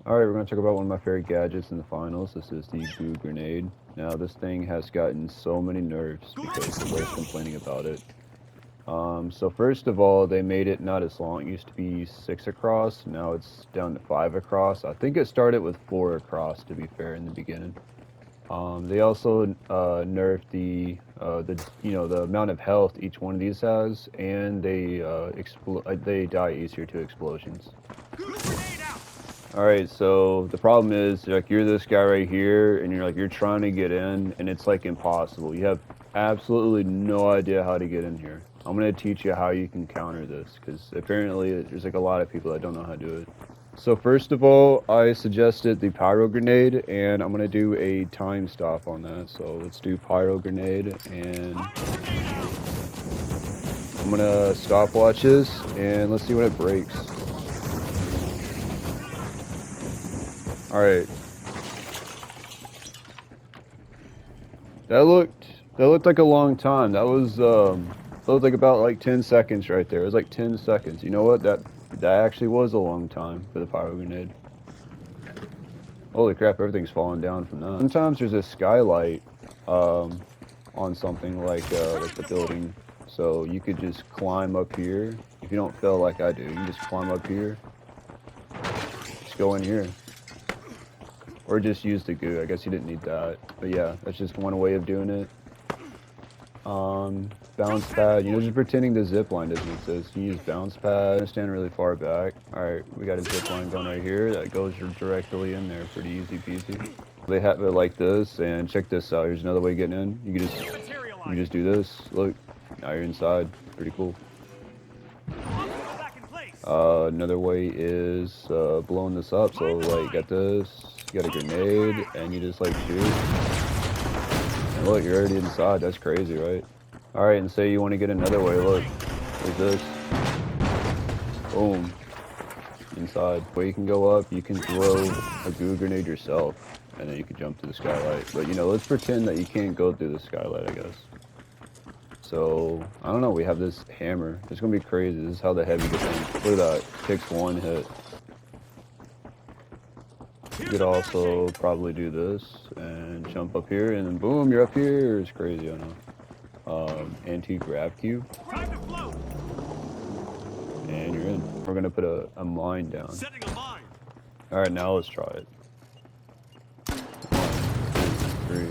Alright, we're going to talk about one of my favorite gadgets in the finals. This is the Goo Grenade. Now, this thing has gotten so many nerfs because the players complaining about it. So first of all, they made it not as long. It used to be 6 across, now it's down to 5 across. I think it started with 4 across, to be fair, in the beginning. They also nerfed the amount of health each one of these has, and they die easier to explosions. Alright, so the problem is, like, you're this guy right here, and you're trying to get in, and it's, like, impossible. You have absolutely no idea how to get in here. I'm gonna teach you how you can counter this, because apparently there's, like, a lot of people that don't know how to do it. So first of all, I suggested the pyro grenade, and I'm gonna do a time stop on that. So let's do pyro grenade, and I'm gonna stopwatch this, and let's see when it breaks. Alright. That looked like a long time. That looked like about like 10 seconds right there. It was like 10 seconds. You know what? That actually was a long time for the pyro grenade. Holy crap, everything's falling down from that. Sometimes there's a skylight on something like the building. So you could just climb up here. If you don't feel like I do, you can just climb up here. Just go in here. Or just use the goo. I guess you didn't need that. But yeah, that's just one way of doing it. Bounce pad, just pretending the zip line doesn't exist. You use bounce pad, stand really far back. Alright, we got a zip line going right here that goes directly in there. Pretty easy peasy. They have it like this, and check this out. Here's another way of getting in. You can just do this. Look, now you're inside. Pretty cool. Another way is blowing this up. So like, you got this, you got a grenade, and you just like shoot. And look, you're already inside. That's crazy, right? Alright, and say you want to get another way. Look, there's this. Boom. Inside. Where you can go up, you can throw a goo grenade yourself, and then you can jump to the skylight. But let's pretend that you can't go through the skylight, I guess. So, I don't know, we have this hammer. It's gonna be crazy. This is how the heavy gets in. Look at that. Takes one hit. You could also probably do this and jump up here, and then boom, you're up here. It's crazy, I know. Anti-grav cube. And you're in. We're gonna put a mine down. Alright, now let's try it. 1, 2, 3,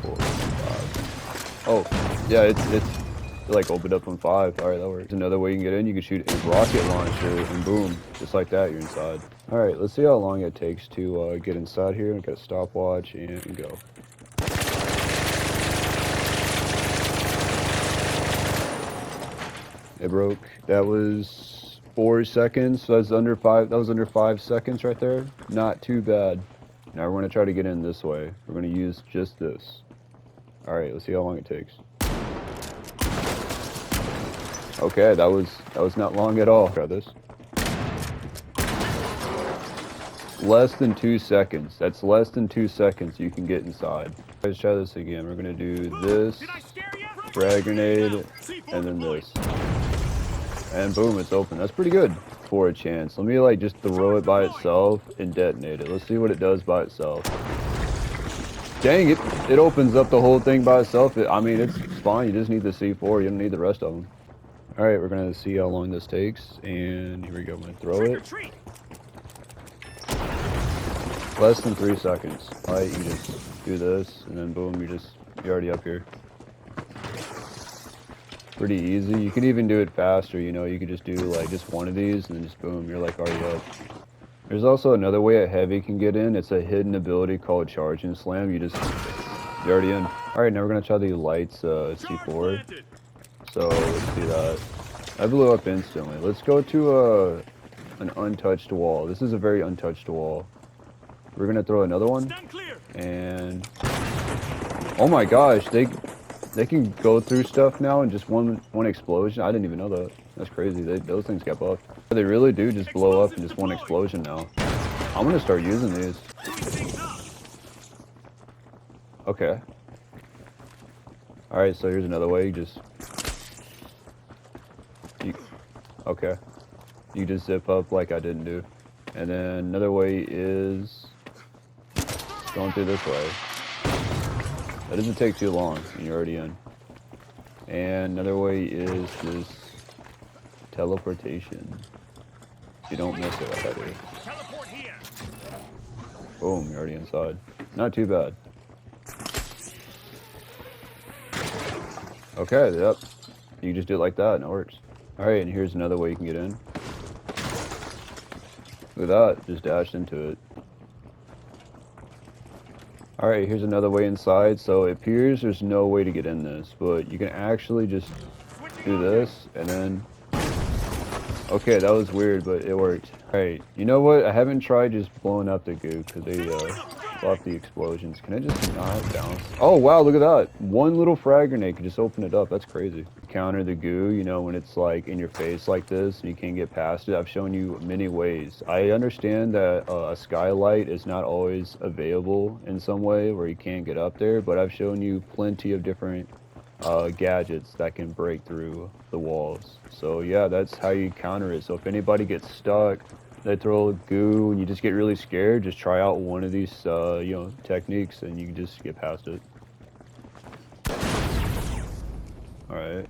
4, 5. Oh, yeah, it's like opened up on 5. Alright, that works. Another way you can get in, you can shoot a rocket launcher, and boom, just like that, you're inside. Alright, let's see how long it takes to get inside here. Got a stopwatch, and go. It broke. That was 4 seconds. So that's under 5. That was under 5 seconds right there. Not too bad. Now we're gonna try to get in this way. We're gonna use just this. All right, let's see how long it takes. Okay, that was not long at all. Try this. Less than 2 seconds. That's less than 2 seconds you can get inside. Let's try this again. We're gonna do this, frag grenade, and then this. And boom, it's open. That's pretty good for a chance. Let me like just throw it by itself and detonate it. Let's see what it does by itself. Dang it, it opens up the whole thing by itself. I mean, it's fine. You just need the C4. You don't need the rest of them. All right, we're gonna see how long this takes. And here we go. I'm gonna throw it. Less than 3 seconds. All right, you just do this, and then boom, you're already up here. Pretty easy. You can even do it faster, you could just do like just one of these and then just boom, you're like already up. There's also another way a heavy can get in. It's a hidden ability called Charge and Slam. You're already in. Alright, now we're gonna try the lights C4. So let's do that. I blew up instantly. Let's go to an untouched wall. This is a very untouched wall. We're gonna throw another one. And oh my gosh, they can go through stuff now in just one explosion. I didn't even know that. That's crazy. Those things get buffed. They really do just blow up in just one explosion now. I'm gonna start using these. Okay. Alright, so here's another way. Okay. You just zip up like I didn't do. And then another way is going through this way. That doesn't take too long, and you're already in. And another way is just teleportation. You don't miss it, I bet you. Boom, you're already inside. Not too bad. Okay, yep. You just do it like that and it works. Alright, and here's another way you can get in. Look at that, just dashed into it. Alright, here's another way inside. So it appears there's no way to get in this, but you can actually just do this and then... Okay, that was weird, but it worked. Alright, you know what? I haven't tried just blowing up the goo because they love the explosions. Can I just not bounce? Oh wow, look at that. One little frag grenade could just open it up. That's crazy. Counter the goo, you know, when it's like in your face like this and you can't get past it. I've shown you many ways. I understand that a skylight is not always available in some way where you can't get up there, but I've shown you plenty of different gadgets that can break through the walls. So yeah, that's how you counter it. So if anybody gets stuck, they throw goo and you just get really scared, just try out one of these you know, techniques and you can just get past it. Alright.